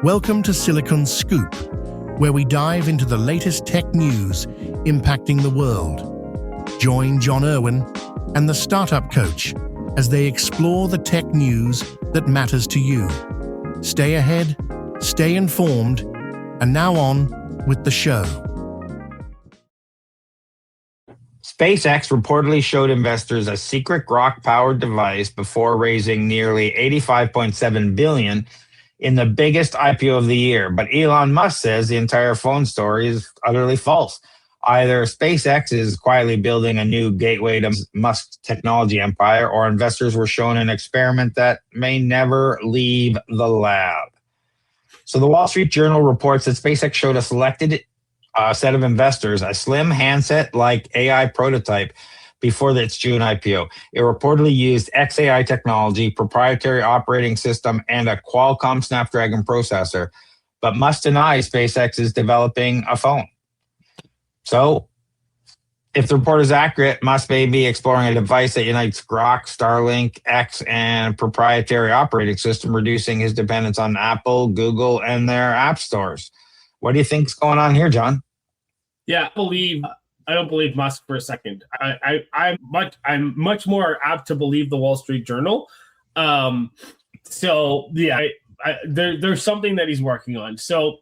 Welcome to Silicon Scoop, where we dive into the latest tech news impacting the world. Join John Irwin and the Startup Coach as they explore the tech news that matters to you. Stay ahead, stay informed, and now on with the show. SpaceX reportedly showed investors a secret Grok-Powered device before raising nearly $85.7 billion in the biggest IPO of the year. But Elon Musk says the entire phone story is utterly false. Either SpaceX is quietly building a new gateway to Musk's technology empire, or investors were shown an experiment that may never leave the lab. So the Wall Street Journal reports that SpaceX showed a selected set of investors a slim handset-like AI prototype before its June IPO. It reportedly used XAI technology, proprietary operating system, and a Qualcomm Snapdragon processor, but Musk denies SpaceX is developing a phone. So, if the report is accurate, Musk may be exploring a device that unites Grok, Starlink, X, and proprietary operating system, reducing his dependence on Apple, Google, and their app stores. What do you think is going on here, John? Yeah, I don't believe Musk for a second. I'm much more apt to believe the Wall Street Journal. There's something that he's working on. So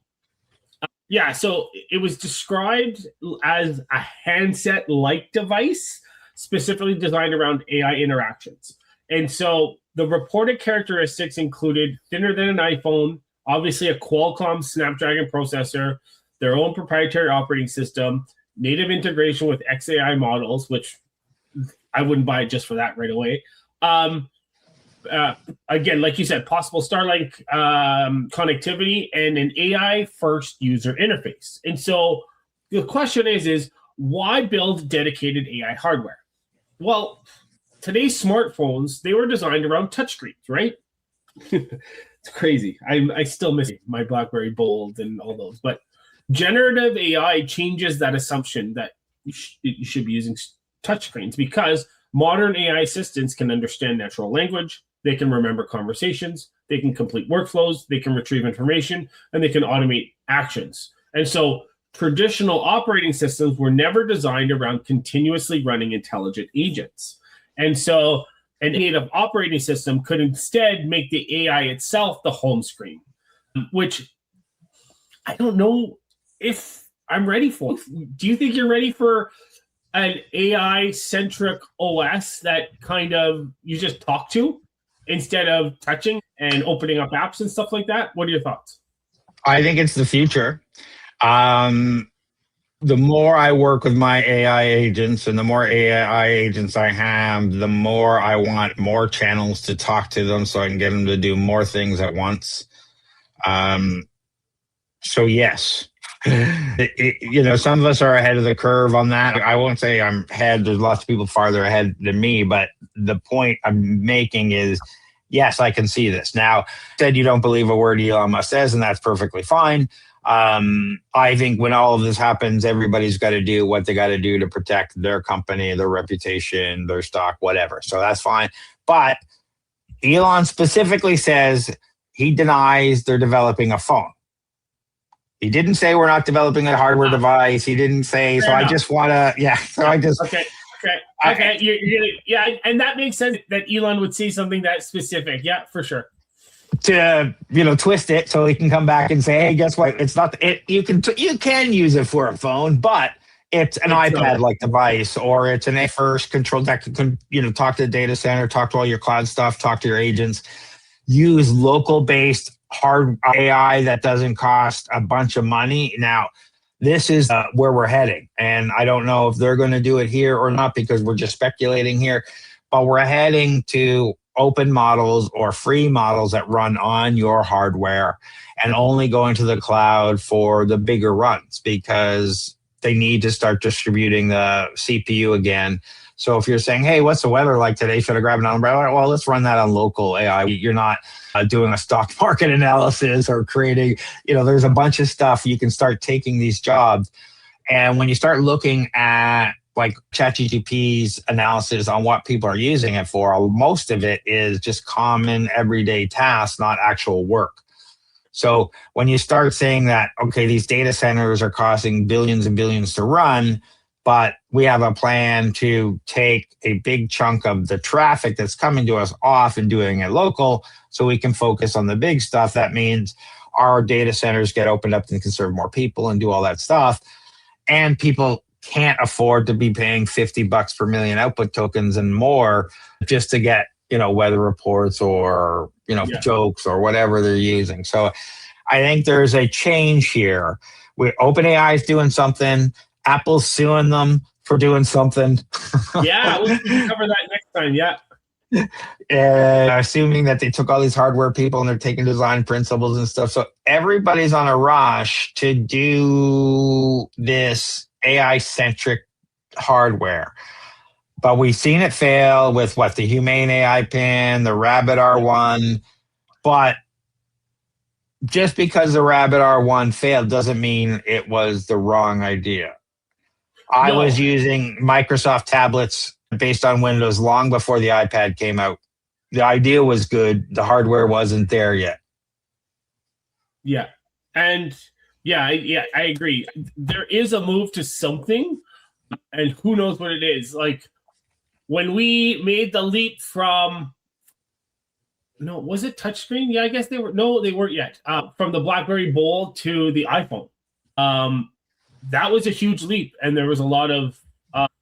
it was described as a handset-like device, specifically designed around AI interactions. And so the reported characteristics included thinner than an iPhone, obviously a Qualcomm Snapdragon processor, their own proprietary operating system, native integration with XAI models, which I wouldn't buy it just for that right away. Again, like you said, possible Starlink connectivity and an AI-first user interface. And so the question is why build dedicated AI hardware? Well, today's smartphones, they were designed around touchscreens, right? It's crazy. I still miss my BlackBerry Bold and all those, but generative AI changes that assumption that you should be using touchscreens, because modern AI assistants can understand natural language, they can remember conversations, they can complete workflows, they can retrieve information, and they can automate actions. And so traditional operating systems were never designed around continuously running intelligent agents. And so a native operating system could instead make the AI itself the home screen, which I don't know if I'm ready for. Do you think you're ready for an AI-centric OS that kind of you just talk to instead of touching and opening up apps and stuff like that? What are your thoughts? I think it's the future. The more I work with my AI agents and the more AI agents I have, the more I want more channels to talk to them so I can get them to do more things at once. So yes. Some of us are ahead of the curve on that. I won't say I'm ahead. There's lots of people farther ahead than me, but the point I'm making is, yes, I can see this. Now, said you don't believe a word Elon Musk says, and that's perfectly fine. I think when all of this happens, everybody's got to do what they got to do to protect their company, their reputation, their stock, whatever. So that's fine. But Elon specifically says he denies they're developing a phone. He didn't say we're not developing a hardware device. He didn't say, so I just want to, Okay. You're and that makes sense that Elon would say something that specific. Yeah, for sure. To, twist it so he can come back and say, hey, guess what? It's not, you can use it for a phone, but it's an iPad-like device, or it's an A-first control that can, talk to the data center, talk to all your cloud stuff, talk to your agents, use local-based hard AI that doesn't cost a bunch of money. Now, this is where we're heading. And I don't know if they're going to do it here or not, because we're just speculating here, but we're heading to open models or free models that run on your hardware and only go into the cloud for the bigger runs, because they need to start distributing the CPU again. So if you're saying, hey, what's the weather like today? Should I grab an umbrella? Well, let's run that on local AI. You're not doing a stock market analysis or creating, there's a bunch of stuff. You can start taking these jobs. And when you start looking at like ChatGPT's analysis on what people are using it for, most of it is just common everyday tasks, not actual work. So when you start saying that, okay, these data centers are costing billions and billions to run, but we have a plan to take a big chunk of the traffic that's coming to us off and doing it local so we can focus on the big stuff. That means our data centers get opened up and can serve more people and do all that stuff. And people can't afford to be paying $50 per million output tokens and more just to get, weather reports or, jokes or whatever they're using. So I think there's a change here. OpenAI is doing something. Apple's suing them for doing something. Yeah, we can cover that next time. Yeah. Assuming that they took all these hardware people and they're taking design principles and stuff. So everybody's on a rush to do this AI-centric hardware. But we've seen it fail with the Humane AI pin, the Rabbit R1. But just because the Rabbit R1 failed doesn't mean it was the wrong idea. I was using Microsoft tablets based on Windows long before the iPad came out. The idea was good. The hardware wasn't there yet. Yeah. And I agree. There is a move to something, and who knows what it is. Like when we made the leap from, was it touchscreen? Yeah, I guess they weren't yet. From the BlackBerry Bold to the iPhone. That was a huge leap, and there was a lot of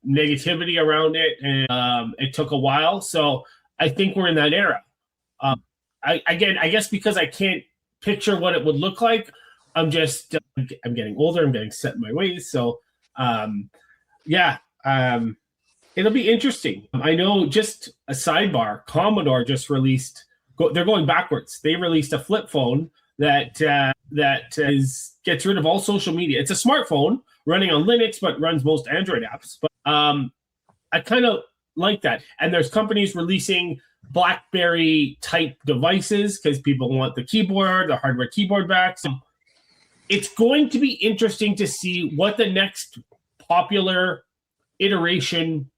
negativity around it, and it took a while. So I think we're in that era. I guess because I can't picture what it would look like, I'm getting older. I'm getting set in my ways. So it'll be interesting. I know, just a sidebar, Commodore just released. They're going backwards. They released a flip phone that gets rid of all social media. It's a smartphone running on Linux, but runs most Android apps. But I kind of like that. And there's companies releasing BlackBerry type devices because people want the hardware keyboard back. So it's going to be interesting to see what the next popular iteration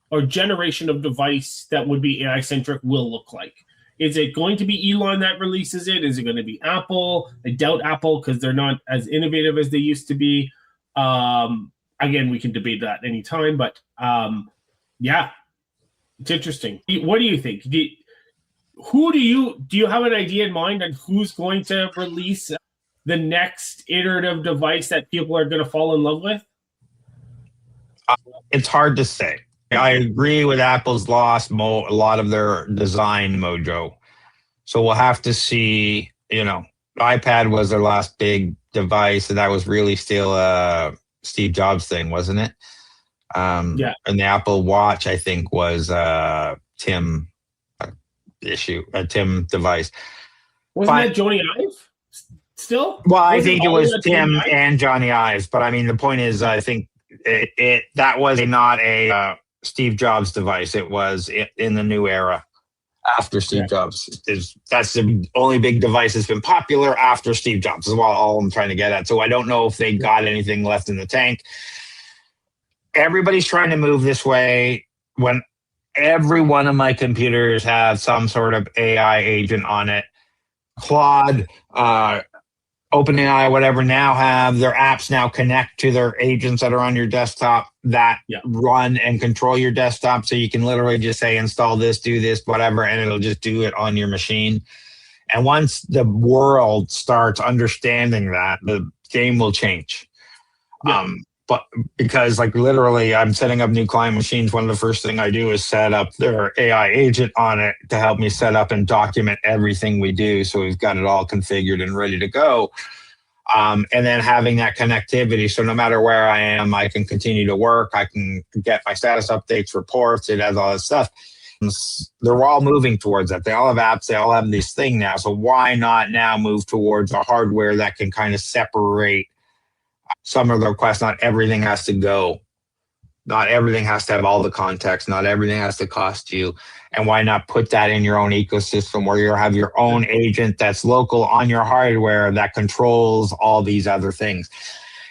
or generation of device that would be AI centric will look like. Is it going to be Elon that releases it? Is it going to be Apple? I doubt Apple because they're not as innovative as they used to be. Again, we can debate that anytime, but it's interesting. What do you think? Do you have an idea in mind on who's going to release the next iterative device that people are going to fall in love with? It's hard to say. I agree with Apple's lost a lot of their design mojo. So we'll have to see, iPad was their last big device, and that was really still a Steve Jobs thing, wasn't it? And the Apple Watch, I think, was a Tim device. Wasn't that Jony Ive still? Well, I think it was Tim and Johnny Ives. But I mean, the point is, I think that was not a Steve Jobs device. It was in the new era after Steve Jobs. That's the only big device that's been popular after Steve Jobs is all I'm trying to get at. So I don't know if they got anything left in the tank. Everybody's trying to move this way. When every one of my computers have some sort of AI agent on it, Claude, OpenAI, whatever, now have their apps now connect to their agents that are on your desktop that run and control your desktop. So you can literally just say, install this, do this, whatever, and it'll just do it on your machine. And once the world starts understanding that, the game will change. But because literally I'm setting up new client machines, one of the first thing I do is set up their AI agent on it to help me set up and document everything we do. So we've got it all configured and ready to go. And then having that connectivity. So no matter where I am, I can continue to work. I can get my status updates, reports. It has all this stuff. They're all moving towards that. They all have apps. They all have this thing now. So why not now move towards a hardware that can kind of separate some of the requests? Not everything has to go. Not everything has to have all the context. Not everything has to cost you. And why not put that in your own ecosystem where you have your own agent that's local on your hardware that controls all these other things?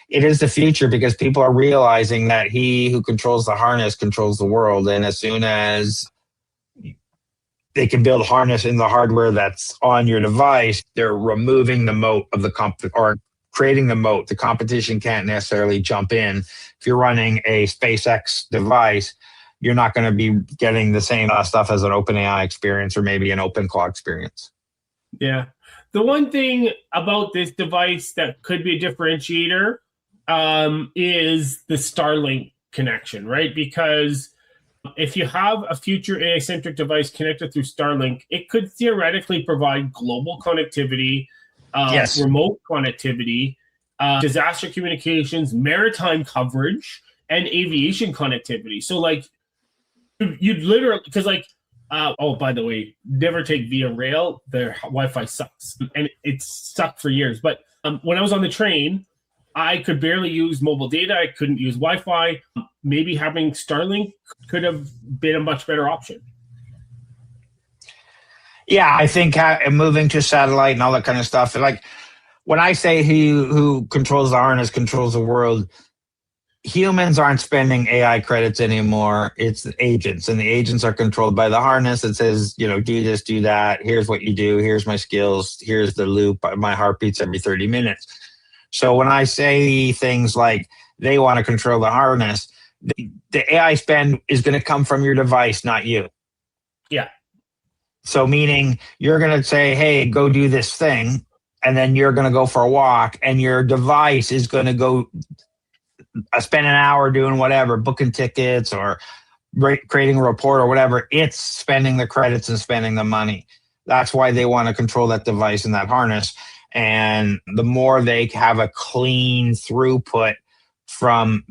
It is the future because people are realizing that he who controls the harness controls the world. And as soon as they can build harness in the hardware that's on your device. They're removing the moat of or creating the moat. The competition can't necessarily jump in. If you're running a SpaceX device, you're not going to be getting the same stuff as an OpenAI experience or maybe an OpenClaw experience. Yeah. The one thing about this device that could be a differentiator is the Starlink connection, right? Because if you have a future AI-centric device connected through Starlink, it could theoretically provide global connectivity, Yes. remote connectivity, disaster communications, maritime coverage, and aviation connectivity. So, like, you'd literally, because, like, oh, by the way, never take via rail. Their Wi-Fi sucks, and it's sucked for years. But when I was on the train, I could barely use mobile data. I couldn't use Wi-Fi. Maybe having Starlink could have been a much better option. Yeah, I think moving to satellite and all that kind of stuff. Like when I say who controls the harness controls the world, humans aren't spending AI credits anymore. It's the agents, and the agents are controlled by the harness that says, do this, do that. Here's what you do. Here's my skills. Here's the loop. My heart beats every 30 minutes. So when I say things like they want to control the harness, the AI spend is going to come from your device, not you. Yeah. So meaning you're going to say, hey, go do this thing, and then you're going to go for a walk, and your device is going to go spend an hour doing whatever, booking tickets or creating a report or whatever. It's spending the credits and spending the money. That's why they want to control that device and that harness. And the more they have a clean throughput from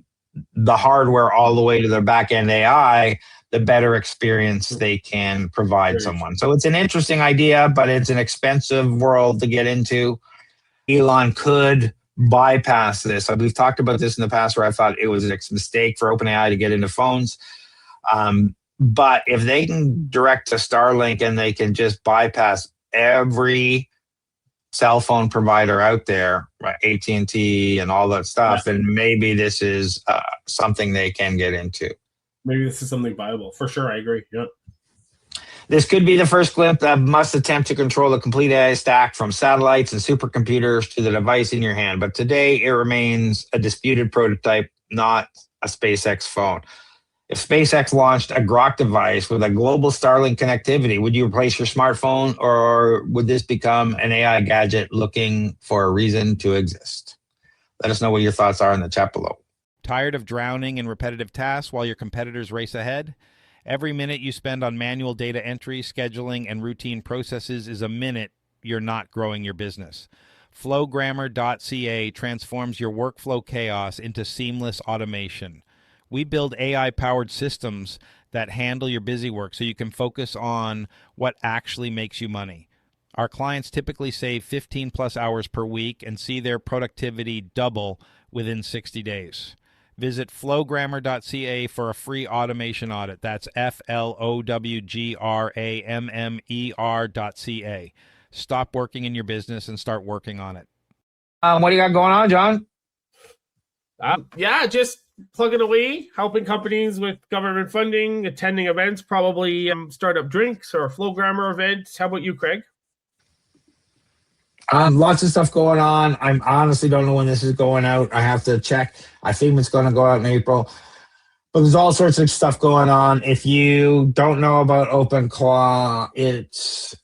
the hardware all the way to their back-end AI, the better experience they can provide someone. So it's an interesting idea, but it's an expensive world to get into. Elon could bypass this. We've talked about this in the past where I thought it was a mistake for OpenAI to get into phones. But if they can direct to Starlink and they can just bypass every cell phone provider out there, right, AT&T and all that stuff, and maybe this is something they can get into. Maybe this is something viable. For sure, I agree. Yeah. This could be the first glimpse that must attempt to control the complete AI stack from satellites and supercomputers to the device in your hand. But today, it remains a disputed prototype, not a SpaceX phone. If SpaceX launched a Grok device with a global Starlink connectivity, would you replace your smartphone, or would this become an AI gadget looking for a reason to exist? Let us know what your thoughts are in the chat below. Tired of drowning in repetitive tasks while your competitors race ahead? Every minute you spend on manual data entry, scheduling, and routine processes is a minute you're not growing your business. Flowgrammer.ca transforms your workflow chaos into seamless automation. We build AI-powered systems that handle your busy work so you can focus on what actually makes you money. Our clients typically save 15 plus hours per week and see their productivity double within 60 days. Visit flowgrammer.ca for a free automation audit. That's flowgrammer.ca. Stop working in your business and start working on it. What do you got going on, John? Just plugging away, helping companies with government funding, attending events, probably startup drinks or Flowgrammer events. How about you, Craig? Lots of stuff going on. I honestly don't know when this is going out. I have to check. I think it's going to go out in April. But there's all sorts of stuff going on. If you don't know about OpenClaw, it's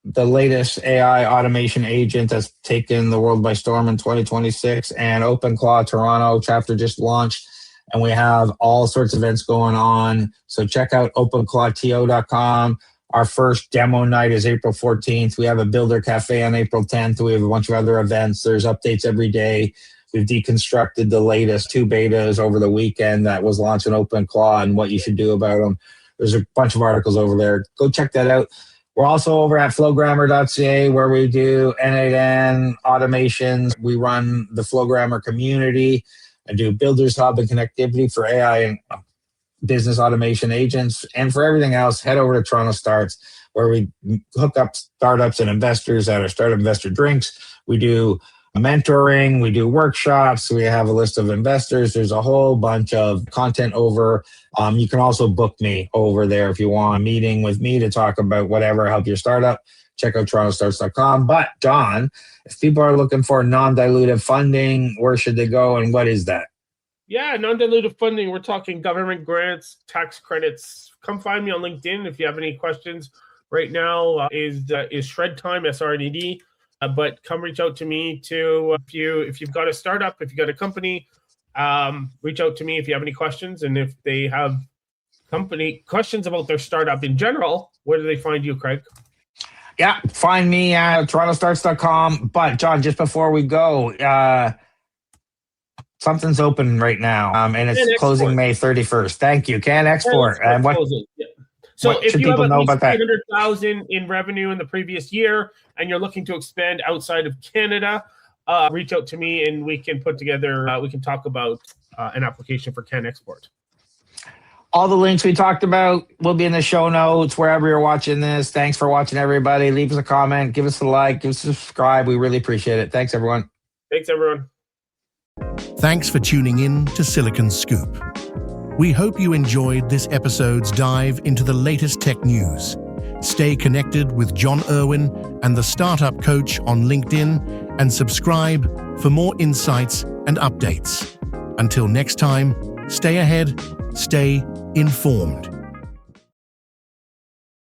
the latest AI automation agent that's taken the world by storm in 2026. And OpenClaw Toronto chapter just launched. And we have all sorts of events going on. So check out openclawto.com. Our first demo night is April 14th. We have a Builder Cafe on April 10th. We have a bunch of other events. There's updates every day. We've deconstructed the latest 2 betas over the weekend that was launched in OpenClaw and what you should do about them. There's a bunch of articles over there. Go check that out. We're also over at flowgrammer.ca where we do N8N automations. We run the Flowgrammer community and do Builders Hub and connectivity for AI and business automation agents. And for everything else, head over to TorontoStarts where we hook up startups and investors at our Startup Investor Drinks. We do mentoring, we do workshops, we have a list of investors. There's a whole bunch of content over. You can also book me over there if you want a meeting with me to talk about whatever, help your startup. Check out TorontoStarts.com. But John, if people are looking for non-dilutive funding, where should they go and what is that? Yeah, non-dilutive funding. We're talking government grants, tax credits. Come find me on LinkedIn if you have any questions. Right now is shred time, SRNED. But come reach out to me too if you've got a startup, if you've got a company, reach out to me if you have any questions. And if they have company questions about their startup in general, where do they find you, Craig? Yeah, find me at TorontoStarts.com. But John, just before we go, something's open right now, and it's closing May 31st. Thank you. Can Export. And what? Yeah. So what if should you have people at know least about that? 300,000 in revenue in the previous year, and you're looking to expand outside of Canada, reach out to me, and we can put together. We can talk about an application for Can Export. All the links we talked about will be in the show notes wherever you're watching this. Thanks for watching, everybody. Leave us a comment, give us a like, give us a subscribe. We really appreciate it. Thanks, everyone. Thanks, everyone. Thanks for tuning in to Silicon Scoop. We hope you enjoyed this episode's dive into the latest tech news. Stay connected with John Irwin and the Startup Coach on LinkedIn and subscribe for more insights and updates. Until next time, stay ahead, stay informed.